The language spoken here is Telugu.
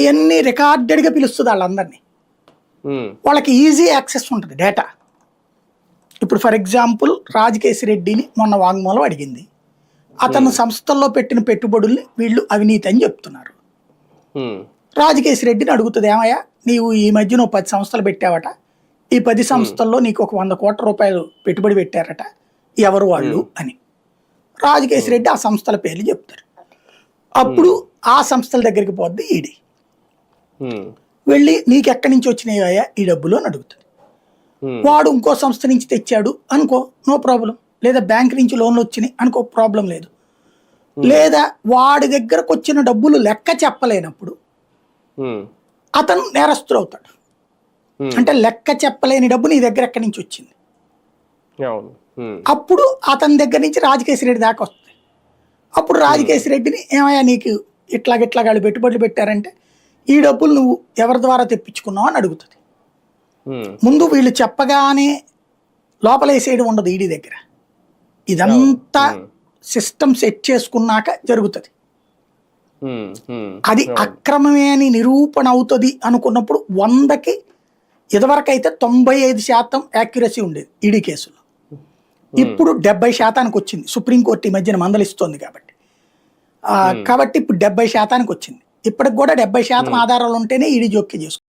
అవన్నీ రికార్డెడ్గా పిలుస్తుంది వాళ్ళందరినీ. వాళ్ళకి ఈజీ యాక్సెస్ ఉంటుంది డేటా. ఇప్పుడు ఫర్ ఎగ్జాంపుల్ రాజకేశ్ రెడ్డిని మొన్న వాంగ్మూలం అడిగింది. అతను సంస్థల్లో పెట్టిన పెట్టుబడుల్ని వీళ్ళు అవినీతి అని చెప్తున్నారు. రాజకేశ్ రెడ్డిని అడుగుతుంది, ఏమయ్యా నీవు ఈ మధ్య నువ్వు 10 సంస్థలు పెట్టావట, ఈ 10 సంస్థల్లో నీకు ఒక 100 కోట్ల రూపాయలు పెట్టుబడి పెట్టారట, ఎవరు వాళ్ళు అని. రాజకేశ్ రెడ్డి ఆ సంస్థల పేర్లు చెప్తారు. అప్పుడు ఆ సంస్థల దగ్గరికి పోద్ది ఈడీ. వెళ్ళి నీకు ఎక్కడి నుంచి వచ్చినాయా ఈ డబ్బులు అని అడుగుతుంది. వాడు ఇంకో సంస్థ నుంచి తెచ్చాడు అనుకో, నో ప్రాబ్లం. లేదా బ్యాంక్ నుంచి లోన్లు వచ్చినాయి అనుకో, ప్రాబ్లం లేదు. లేదా వాడి దగ్గరకు వచ్చిన డబ్బులు లెక్క చెప్పలేనప్పుడు అతను నేరస్తుడు అవుతాడు. అంటే లెక్క చెప్పలేని డబ్బు నీ దగ్గర ఎక్కడి నుంచి వచ్చింది, అప్పుడు అతని దగ్గర నుంచి రాజకేశ్ రెడ్డి దాకా వస్తుంది. అప్పుడు రాజకేశ్ రెడ్డిని, ఏమయ్యా నీకు ఇట్లాగిట్లా వాళ్ళు పెట్టుబడులు పెట్టారంటే ఈ డబ్బులు నువ్వు ఎవరి ద్వారా తెప్పించుకున్నావు అని అడుగుతుంది. ముందు వీళ్ళు చెప్పగానే లోపలేసేయడం ఉండదు ఈడీ దగ్గర. ఇదంతా సిస్టమ్ సెట్ చేసుకున్నాక జరుగుతుంది. అది అక్రమమే అని నిరూపణ అవుతుంది అనుకున్నప్పుడు 100కి ఇదివరకైతే 95% యాక్యురసీ ఉండేది ఈడీ కేసులో. ఇప్పుడు 70% వచ్చింది. సుప్రీంకోర్టు ఈ మధ్యన మందలిస్తోంది కాబట్టి ఇప్పుడు 70% వచ్చింది. ఇప్పటికి కూడా 70% ఆధారాలు ఉంటేనే ఈడీ జోక్యం చేసుకుంది.